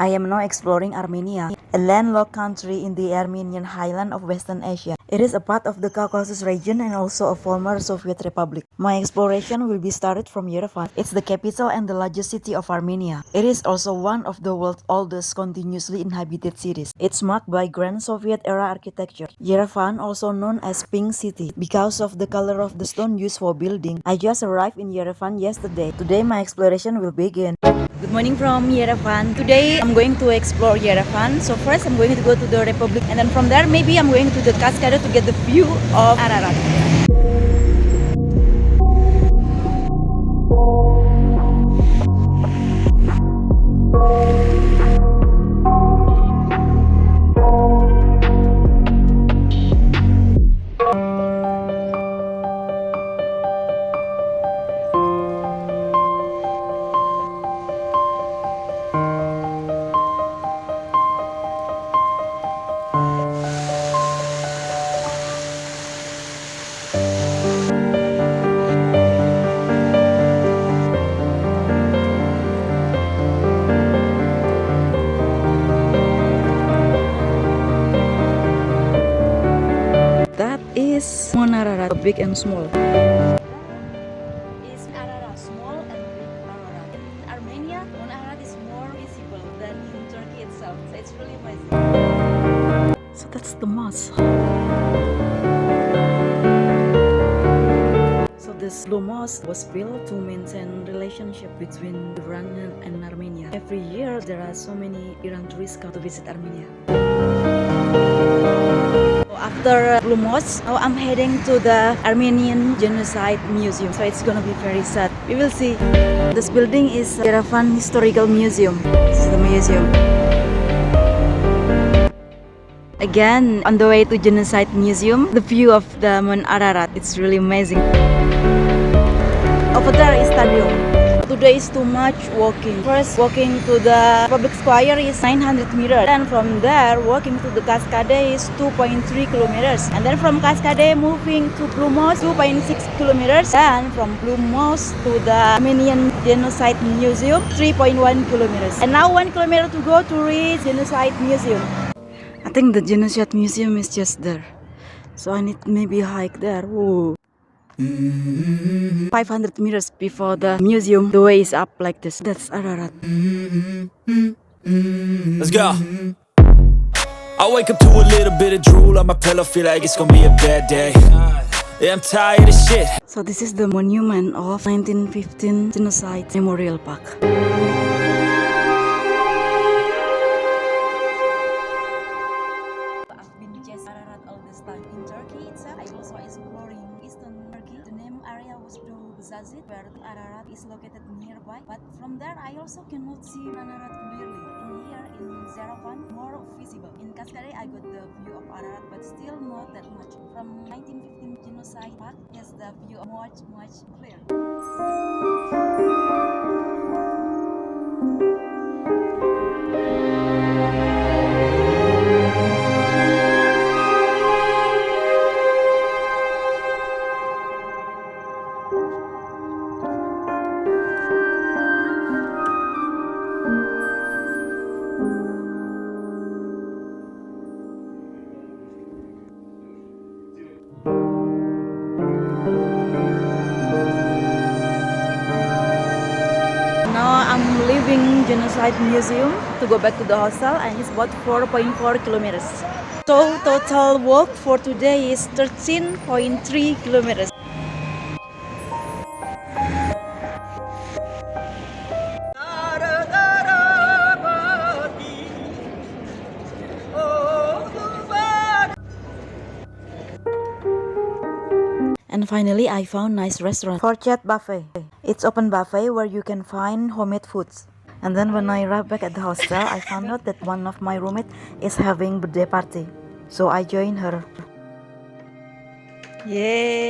I am now exploring Armenia, a landlocked country in the Armenian highland of Western Asia. It is a part of the Caucasus region and also a former Soviet republic. My exploration will be started from Yerevan. It's the capital and the largest city of Armenia. It is also one of the world's oldest continuously inhabited cities. It's marked by grand Soviet-era architecture. Yerevan, also known as Pink City, because of the color of the stone used for building. I just arrived in Yerevan yesterday. Today my exploration will begin. Good morning from Yerevan. Today I'm going to explore Yerevan. So first I'm going to go to the Republic, and then from there maybe I'm going to the Cascade to get the view of Ararat. That is Ararat, big and small. Is Ararat small and big Ararat? In Armenia, Ararat is more visible than in Turkey itself. So it's really amazing. So that's the mosque. So this blue mosque was built to maintain relationship between Iran and Armenia. Every year there are so many Iran tourists come to visit Armenia. After Blue Mosque, now I'm heading to the Armenian Genocide Museum. So it's gonna be very sad. We will see. This building is Yerevan Historical Museum. This is the museum. Again, on the way to Genocide Museum, the view of the Mount Ararat, it's really amazing. Over there is stadium. Today is too much walking. First, walking to the public square is 900 meters. And from there, walking to the Cascade is 2.3 kilometers. And then from Cascade, moving to Blue Mosque, 2.6 kilometers. And from Blue Mosque to the Armenian Genocide Museum, 3.1 kilometers. And now 1 kilometer to go to reach Genocide Museum. I think the Genocide Museum is just there. So I need maybe hike there. Whoa. 500 meters before the museum, the way is up like this. That's Ararat. Let's go. I wake up to a little bit of drool on my pillow, feel like it's gonna be a bad day. Yeah, I'm tired of shit. So this is the monument of 1915 Genocide Memorial Park. I've been just Ararat all this time. In Turkey itself, I also exploring Eastern Turkey. The name area was Zazit, where Ararat is located nearby. But from there, I also cannot see Ararat clearly. In here, in Yerevan, more visible. In Cascade, I got the view of Ararat, but still not that much. From 1915 Genocide Park, yes, the view much clear. Now I'm leaving Genocide Museum to go back to the hostel, and it's about 4.4 kilometers. So total walk for today is 13.3 kilometers. And finally, I found nice restaurant, Fourchette buffet. It's open buffet where you can find homemade foods. And then when I arrived back at the hostel, I found out that one of my roommates is having birthday party. So I joined her. Yay!